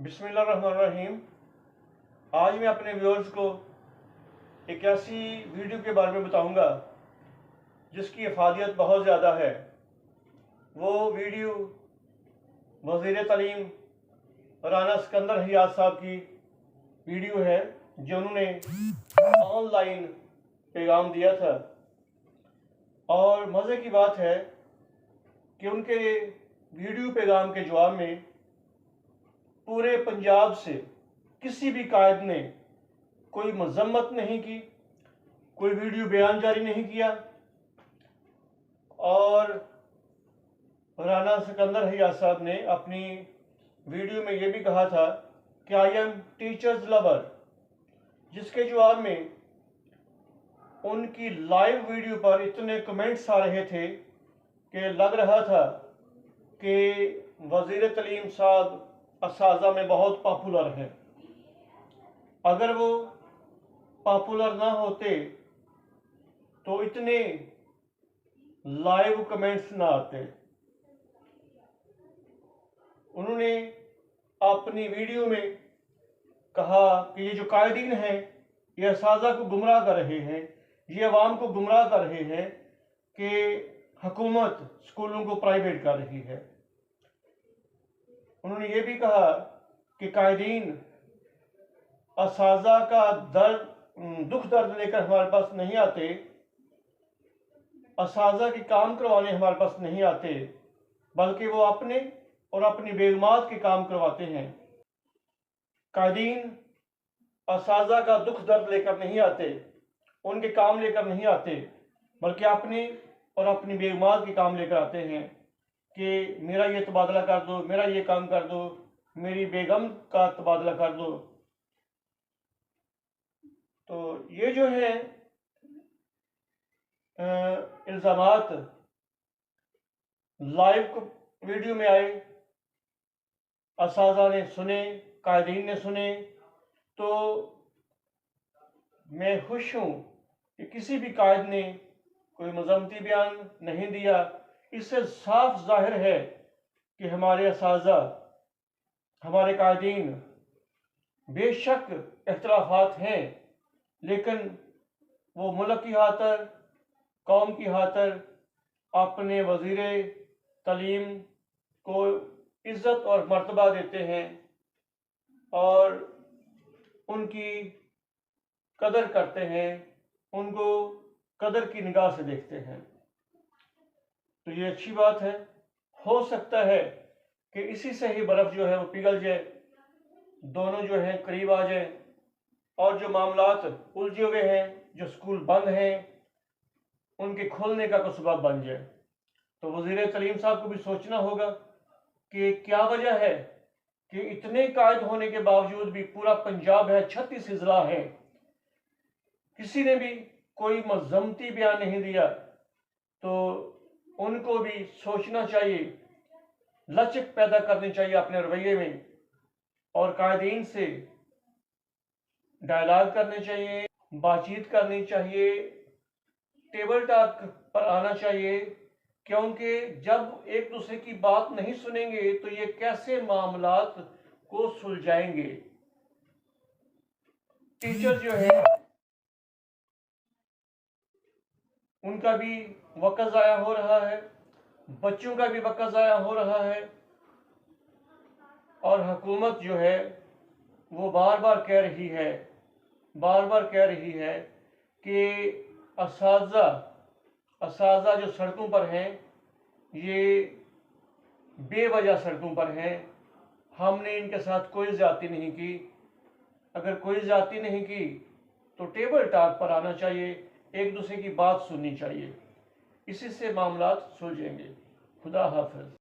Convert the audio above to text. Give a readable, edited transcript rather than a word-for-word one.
बिस्मिल्लाहिर्रहमानिर्रहीम। आज मैं अपने व्यूअर्स को एक ऐसी वीडियो के बारे में बताऊंगा जिसकी अफादियत बहुत ज़्यादा है। वो वीडियो वज़ीर तालीम राना सिकंदर हयात साहब की वीडियो है जो उन्होंने ऑनलाइन पैगाम दिया था। और मज़े की बात है कि उनके वीडियो पैगाम के जवाब में पूरे पंजाब से किसी भी कायद ने कोई मजम्मत नहीं की, कोई वीडियो बयान जारी नहीं किया। और राना सिकंदर हयात साहब ने अपनी वीडियो में ये भी कहा था कि आई एम टीचर्स लवर, जिसके जवाब में उनकी लाइव वीडियो पर इतने कमेंट्स आ रहे थे कि लग रहा था कि वज़ीर तालीम साहब असाज़ा में बहुत पॉपुलर है। अगर वो पॉपुलर ना होते तो इतने लाइव कमेंट्स ना आते। उन्होंने अपनी वीडियो में कहा कि ये जो कायदीन हैं ये असाज़ा को गुमराह कर रहे हैं, ये अवाम को गुमराह कर रहे हैं कि हुकूमत स्कूलों को प्राइवेट कर रही है। उन्होंने ये भी कहा कि कायदीन असाज़ा का दुख दर्द लेकर हमारे पास नहीं आते, असाज़ा के काम करवाने हमारे पास नहीं आते, बल्कि वो अपने और अपनी बेगमात के काम करवाते हैं। कायदीन असाज़ा का दुख दर्द लेकर नहीं आते, उनके काम लेकर नहीं आते, बल्कि अपने और अपनी बेगमात के काम लेकर आते हैं कि मेरा ये तबादला कर दो, मेरा ये काम कर दो, मेरी बेगम का तबादला कर दो। तो ये जो है इल्ज़ामात लाइव वीडियो में आए, असाज़ा ने सुने, कायदीन ने सुने, तो मैं खुश हूँ कि किसी भी कायद ने कोई मज़म्मती बयान नहीं दिया। इससे साफ जाहिर है कि हमारे असाज़ा, हमारे कायदीन बेशक इख्तिलाफात हैं, लेकिन वो मुल्क की खातिर, कौम की खातिर अपने वज़ीर तालीम को इज़्ज़त और मर्तबा देते हैं और उनकी कदर करते हैं, उनको कदर की निगाह से देखते हैं। तो ये अच्छी बात है। हो सकता है कि इसी से ही बर्फ़ जो है वो पिघल जाए, दोनों जो हैं करीब आ जाए और जो मामलात उलझे हुए हैं, जो स्कूल बंद हैं, उनके खुलने का कोई सबब बन जाए। तो वज़ीर तालीम साहब को भी सोचना होगा कि क्या वजह है कि इतने कायद होने के बावजूद भी पूरा पंजाब है, 36 अजला है, किसी ने भी कोई मज़म्मती बयान नहीं दिया। तो उनको भी सोचना चाहिए, लचक पैदा करनी चाहिए अपने रवैये में और कायदीन से डायलॉग करने चाहिए, बातचीत करनी चाहिए, टेबल टॉक पर आना चाहिए, क्योंकि जब एक दूसरे की बात नहीं सुनेंगे तो ये कैसे मामलात को सुलझाएंगे। टीचर जो है उनका भी वक़्त ज़ाया हो रहा है, बच्चों का भी वक़्त ज़ाया हो रहा है और हुकूमत जो है वो बार बार कह रही है कि असाज़ा जो सड़कों पर हैं ये बेवजह सड़कों पर हैं, हमने इनके साथ कोई ज़्यादती नहीं की। अगर कोई ज़्यादती नहीं की तो टेबल टॉक पर आना चाहिए, एक दूसरे की बात सुननी चाहिए, इसी से मामलात सुलझेंगे। खुदा हाफ़िज़।